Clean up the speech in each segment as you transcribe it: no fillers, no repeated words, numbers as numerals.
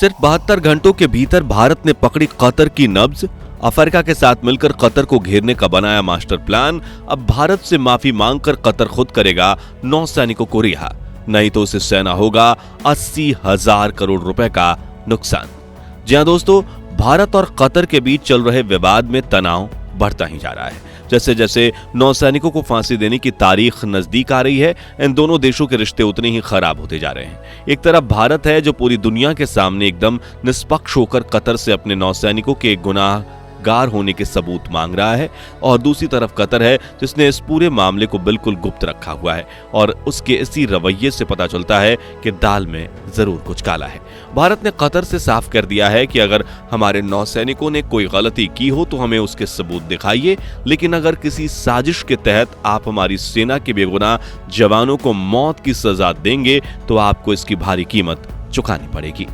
सिर्फ 72 घंटों के भीतर भारत ने पकड़ी कतर की नब्ज। अफ्रीका के साथ मिलकर कतर को घेरने का बनाया मास्टर प्लान। अब भारत से माफी मांगकर कतर खुद करेगा नौसैनिकों को रिहा, नहीं तो उसे सहना होगा 80,000 करोड़ रुपए का नुकसान। जी हां दोस्तों, भारत और कतर के बीच चल रहे विवाद में तनाव बढ़ता ही जा रहा है। जैसे जैसे नौसैनिकों को फांसी देने की तारीख नजदीक आ रही है, इन दोनों देशों के रिश्ते उतने ही खराब होते जा रहे हैं। एक तरफ भारत है जो पूरी दुनिया के सामने एकदम निष्पक्ष होकर कतर से अपने नौसैनिकों के गुनाहगार होने के सबूत मांग रहा है, और दूसरी तरफ कतर है जिसने इस पूरे मामले को बिल्कुल गुप्त रखा हुआ है, और उसके इसी रवैये से पता चलता है कि दाल में जरूर कुछ काला है। भारत ने कतर से साफ कर दिया है कि अगर हमारे नौसैनिकों ने कोई गलती की हो तो हमें उसके सबूत दिखाइए, लेकिन अगर किसी साजिश के तहत आप हमारी सेना के बेगुनाह जवानों को मौत की सजा देंगे तो आपको इसकी भारी कीमत चुकानी पड़ेगी।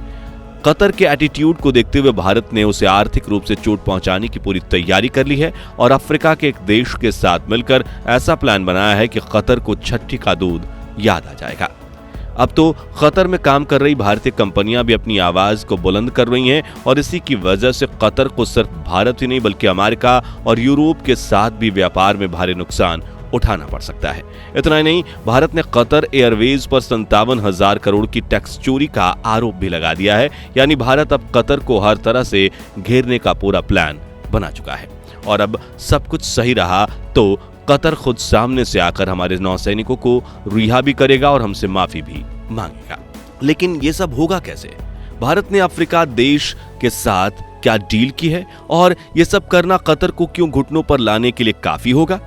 कतर के एटीट्यूड को देखते हुए भारत ने उसे आर्थिक रूप से चोट पहुंचाने की पूरी तैयारी कर ली है, और अफ्रीका के एक देश के साथ मिलकर ऐसा प्लान बनाया है कि कतर को छठी का दूध याद आ जाएगा। अब तो कतर में काम कर रही भारतीय कंपनियां भी अपनी आवाज को बुलंद कर रही हैं, और इसी की वजह से कतर को सिर्फ भारत ही नहीं बल्कि अमेरिका और यूरोप के साथ भी व्यापार में भारी नुकसान उठाना पड़ सकता है। इतना ही नहीं, भारत ने कतर एयरवेज पर 57,000 करोड़ की टैक्स चोरी का आरोप भी लगा दिया है। यानी भारत अब कतर को हर तरह से घेरने का पूरा प्लान बना चुका है, और अब सब कुछ सही रहा तो कतर खुद सामने से आकर हमारे नौसैनिकों को रिहा भी करेगा और हमसे माफी भी मांगेगा। लेकिन ये सब होगा कैसे? भारत ने अफ्रीका देश के साथ क्या डील की है, और ये सब करना कतर को क्यों घुटनों पर लाने के लिए काफी होगा?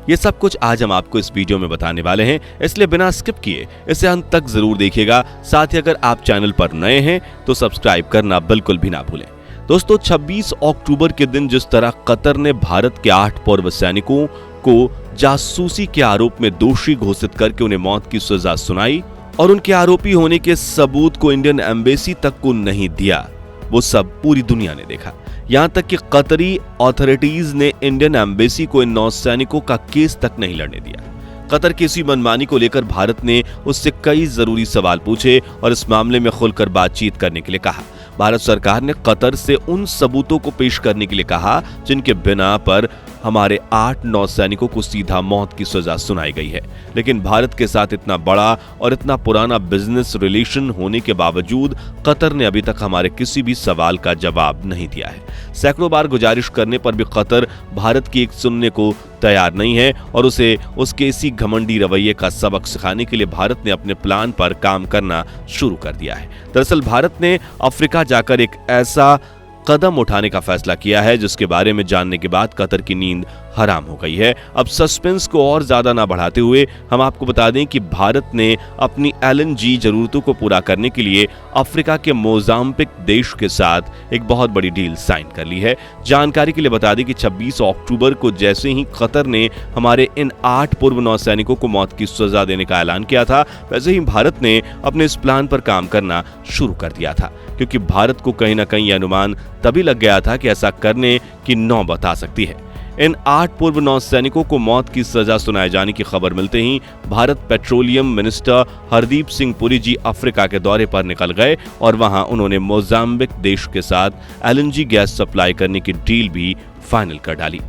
ये सब कुछ आज हम आपको इस वीडियो में बताने वाले हैं, इसलिए बिना स्किप किए इसे अंत तक जरूर देखिएगा। साथ ही अगर आप चैनल पर नए हैं तो सब्सक्राइब करना बिल्कुल भी ना भूलें। दोस्तों, 26 अक्टूबर के दिन जिस तरह कतर ने भारत के 8 पूर्व सैनिकों को जासूसी के आरोप में दोषी घोषित करके उन्हें मौत की सजा सुनाई, और उनके आरोपी होने के सबूत को इंडियन एम्बेसी तक को नहीं दिया, वो सब पूरी दुनिया ने देखा। यहां तक कि कतरी अथॉरिटीज ने इंडियन एम्बेसी को इन नौसैनिकों का केस तक नहीं लड़ने दिया। कतर की इसी मनमानी को लेकर भारत ने उससे कई जरूरी सवाल पूछे और इस मामले में खुलकर बातचीत करने के लिए कहा। भारत सरकार ने कतर से उन सबूतों को पेश करने के लिए कहा जिनके बिना पर हमारे 8 नौसैनिकों को सीधा मौत की सजा सुनाई गई है। लेकिन भारत के साथ इतना बड़ा और इतना पुराना बिजनेस रिलेशन होने के बावजूद कतर ने अभी तक हमारे किसी भी सवाल का जवाब नहीं दिया है। सैकड़ों बार गुजारिश करने पर भी कतर भारत की एक सुनने को तैयार नहीं है, और उसे उसके इसी घमंडी रवैये का सबक सिखाने के लिए भारत ने अपने प्लान पर काम करना शुरू कर दिया है। दरअसल भारत ने अफ्रीका जाकर एक ऐसा कदम उठाने का फैसला किया है जिसके बारे में जानने के बाद कतर की नींद हराम हो गई है। अब सस्पेंस को और ज्यादा ना बढ़ाते हुए हम आपको बता दें कि भारत ने अपनी LNG जरूरतों को पूरा करने के लिए अफ्रीका के मोजाम्बिक देश के साथ एक बहुत बड़ी डील साइन कर ली है। जानकारी के लिए बता दें कि 26 अक्टूबर को जैसे ही कतर ने हमारे इन 8 पूर्व नौसैनिकों को मौत की सजा देने का ऐलान किया था, वैसे ही भारत ने अपने इस प्लान पर काम करना शुरू कर दिया था, क्योंकि भारत को कहीं ना कहीं अनुमान तभी लग गया था कि ऐसा करने की नौबत आ सकती है। इन 8 पूर्व नौसैनिकों को मौत की सजा सुनाए जाने की खबर मिलते ही भारत पेट्रोलियम मिनिस्टर हरदीप सिंह पुरी जी अफ्रीका के दौरे पर निकल गए, और वहां उन्होंने मोजाम्बिक देश के साथ LNG गैस सप्लाई करने की डील भी फाइनल कर डाली।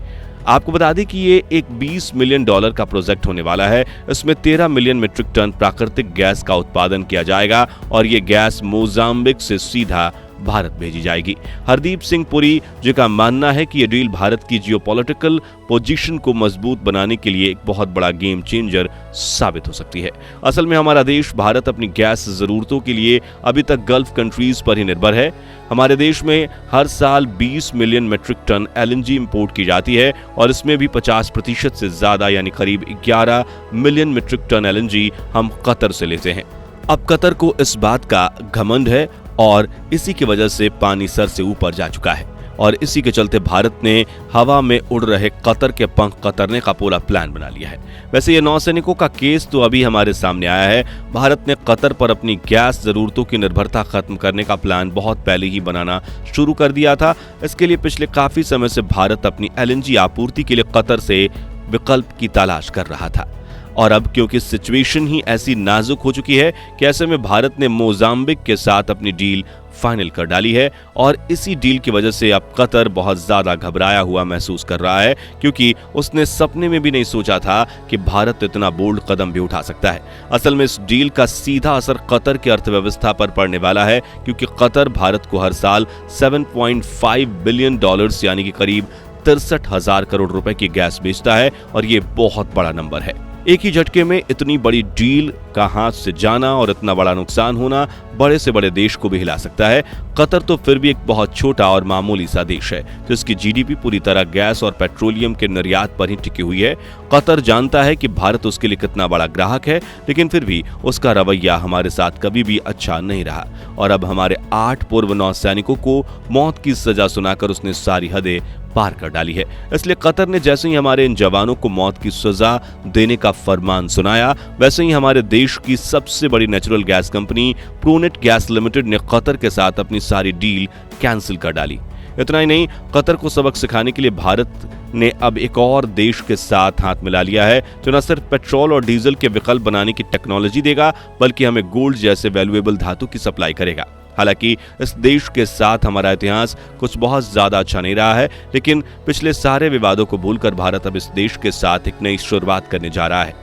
आपको बता दें कि ये एक $20 मिलियन का प्रोजेक्ट होने वाला है। इसमें 13 मिलियन मीट्रिक टन प्राकृतिक गैस का उत्पादन किया जाएगा, और ये गैस मोजाम्बिक से सीधा भारत भेजी जाएगी। हरदीप सिंह पुरी जी का मानना है कि यह डील भारत की जियोपॉलिटिकल पोजीशन को मजबूत बनाने के लिए एक बहुत बड़ा गेम चेंजर साबित हो सकती है। असल में हमारा देश भारत अपनी गैस जरूरतों के लिए अभी तक गल्फ कंट्रीज पर ही निर्भर है। हमारे देश में हर साल 20 million metric tonne LNG import की जाती है, और इसमें भी 50% से ज्यादा यानी करीब 11 मिलियन मीट्रिक टन LNG हम कतर से लेते हैं। अब कतर को इस बात का घमंड है, और इसी की वजह से पानी सर से ऊपर जा चुका है, और इसी के चलते भारत ने हवा में उड़ रहे कतर के पंख कतरने का पूरा प्लान बना लिया है। वैसे ये नौसैनिकों का केस तो अभी हमारे सामने आया है। भारत ने कतर पर अपनी गैस जरूरतों की निर्भरता खत्म करने का प्लान बहुत पहले ही बनाना शुरू कर दिया था। इसके लिए पिछले काफी समय से भारत अपनी LNG आपूर्ति के लिए कतर से विकल्प की तलाश कर रहा था, और अब क्योंकि सिचुएशन ही ऐसी नाजुक हो चुकी है कि ऐसे में भारत ने मोजाम्बिक के साथ अपनी डील फाइनल कर डाली है और इसी डील की वजह से अब कतर बहुत ज्यादा घबराया हुआ महसूस कर रहा है, क्योंकि उसने सपने में भी नहीं सोचा था कि भारत इतना बोल्ड कदम भी उठा सकता है। असल में इस डील का सीधा असर कतर की अर्थव्यवस्था पर पड़ने वाला है, क्योंकि कतर भारत को हर साल 7.5 बिलियन डॉलर्स यानी कि करीब 63,000 करोड़ रुपए की गैस बेचता है और ये बहुत बड़ा नंबर है। एक ही झटके में इतनी बड़ी डील का हाथ से जाना और इतना बड़ा नुकसान होना बड़े से बड़े देश को भी हिला सकता है। कतर तो फिर भी एक बहुत छोटा और मामूली सा देश है, जिसकी जीडीपी पूरी तरह गैस और पेट्रोलियम के निर्यात पर ही टिकी हुई है। कतर जानता है कि भारत उसके लिए कितना बड़ा ग्राहक है, लेकिन फिर भी उसका रवैया हमारे साथ कभी भी अच्छा नहीं रहा और अब हमारे 8 पूर्व नौसैनिकों को मौत की सजा सुनाकर उसने सारी हदें पार कर डाली है। इसलिए कतर ने जैसे ही हमारे इन जवानों को मौत की सजा देने का फरमान सुनाया, वैसे ही हमारे देश की सबसे बड़ी natural gas company pronate gas limited ने कतर के साथ अपनी सारी डील कैंसिल कर डाली। इतना ही नहीं, कतर को सबक सिखाने के लिए भारत ने अब एक और देश के साथ हाथ मिला लिया है, जो न सिर्फ पेट्रोल और डीजल के विकल्प बनाने की टेक्नोलॉजी देगा, बल्कि हमें गोल्ड जैसे वैल्यूएबल धातु की सप्लाई करेगा। हालांकि इस देश के साथ हमारा इतिहास कुछ बहुत ज्यादा अच्छा नहीं रहा है, लेकिन पिछले सारे विवादों को भूलकर भारत अब इस देश के साथ एक नई शुरुआत करने जा रहा है।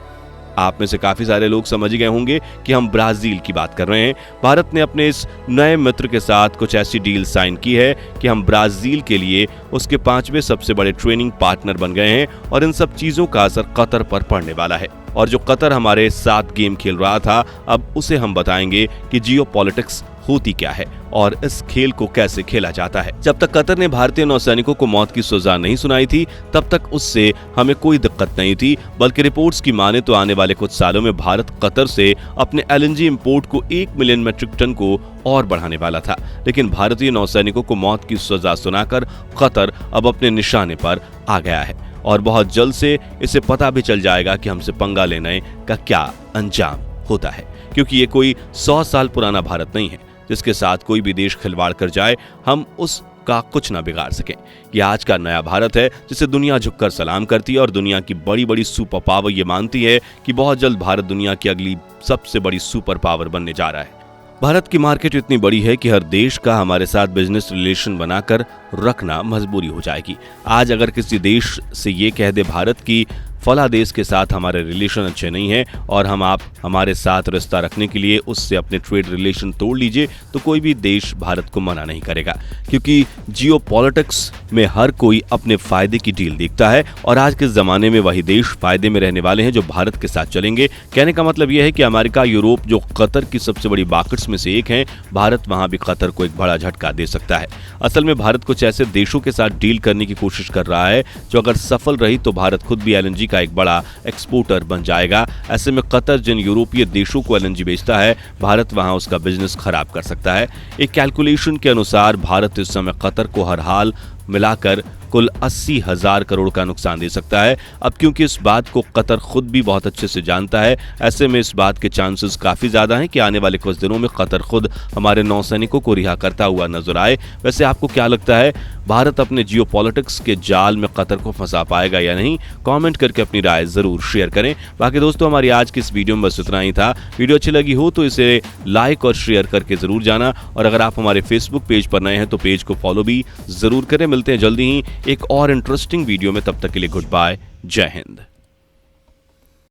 आप में से काफी सारे लोग समझ गए होंगे कि हम ब्राजील की बात कर रहे हैं। भारत ने अपने इस नए मित्र के साथ कुछ ऐसी डील साइन की है कि हम ब्राजील के लिए उसके 5वें सबसे बड़े ट्रेनिंग पार्टनर बन गए हैं और इन सब चीजों का असर कतर पर पड़ने वाला है। और जो कतर हमारे साथ गेम खेल रहा था, अब उसे हम बताएंगे कि जियोपॉलिटिक्स होती क्या है और इस खेल को कैसे खेला जाता है। जब तक कतर ने भारतीय नौसैनिकों को मौत की सजा नहीं सुनाई थी, तब तक उससे हमें कोई दिक्कत नहीं थी, बल्कि रिपोर्ट्स की माने तो आने वाले कुछ सालों में भारत कतर से अपने एलएनजी इंपोर्ट को 1 मिलियन मेट्रिक टन को और बढ़ाने वाला था। लेकिन भारतीय नौसैनिकों को मौत की सजा सुनाकर कतर अब अपने निशाने पर आ गया है और बहुत जल्द से इसे पता भी चल जाएगा कि हमसे पंगा लेने का क्या अंजाम होता है, क्योंकि ये कोई 100 साल पुराना भारत नहीं है जिसके साथ कोई भी देश खिलवाड़ कर जाए हम उसका कुछ ना बिगाड़ सके। ये आज का नया भारत है जिसे दुनिया झुककर सलाम करती है और दुनिया की बड़ी बड़ी सुपर पावर ये मानती है कि बहुत जल्द भारत दुनिया की अगली सबसे बड़ी सुपर पावर बनने जा रहा है। भारत की मार्केट इतनी बड़ी है कि हर देश का हमारे साथ बिजनेस रिलेशन बनाकर रखना मजबूरी हो जाएगी। आज अगर किसी देश से ये कह दे भारत की फला देश के साथ हमारे रिलेशन अच्छे नहीं है और आप हमारे साथ रिश्ता रखने के लिए उससे अपने ट्रेड रिलेशन तोड़ लीजिए, तो कोई भी देश भारत को मना नहीं करेगा, क्योंकि जियोपॉलिटिक्स में हर कोई अपने फायदे की डील देखता है और आज के जमाने में वही देश फायदे में रहने वाले हैं जो भारत के साथ चलेंगे। कहने का मतलब यह है कि अमेरिका, यूरोप जो कतर की सबसे बड़ी मार्केट्स में से एक है, भारत वहां भी कतर को एक बड़ा झटका दे सकता है। असल में भारत कुछ ऐसे देशों के साथ डील करने की कोशिश कर रहा है जो अगर सफल रही तो भारत खुद भी एलएनजी का एक बड़ा एक्सपोर्टर बन जाएगा। ऐसे में कतर जिन यूरोपीय देशों को एलएनजी बेचता है, भारत वहां उसका बिजनेस खराब कर सकता है। एक कैलकुलेशन के अनुसार भारत इस समय कतर को हर हाल मिलाकर कुल 80,000 करोड़ का नुकसान दे सकता है। अब क्योंकि इस बात को कतर खुद भी बहुत अच्छे से जानता है, ऐसे में इस बात के चांसेस काफी ज्यादा हैं कि आने वाले कुछ दिनों में कतर खुद हमारे नौसैनिकों को रिहा करता हुआ नजर आए। वैसे आपको क्या लगता है, भारत अपने जियोपॉलिटिक्स के जाल में कतर को फंसा पाएगा या नहीं? कमेंट करके अपनी राय जरूर शेयर करें। बाकी दोस्तों, हमारी आज की इस वीडियो में बस इतना ही था। वीडियो अच्छी लगी हो तो इसे लाइक और शेयर करके जरूर जाना, और अगर आप हमारे फेसबुक पेज पर नए हैं तो पेज को फॉलो भी जरूर करें। मिलते हैं जल्दी ही एक और इंटरेस्टिंग वीडियो में, तब तक के लिए गुड बाय, जय हिंद।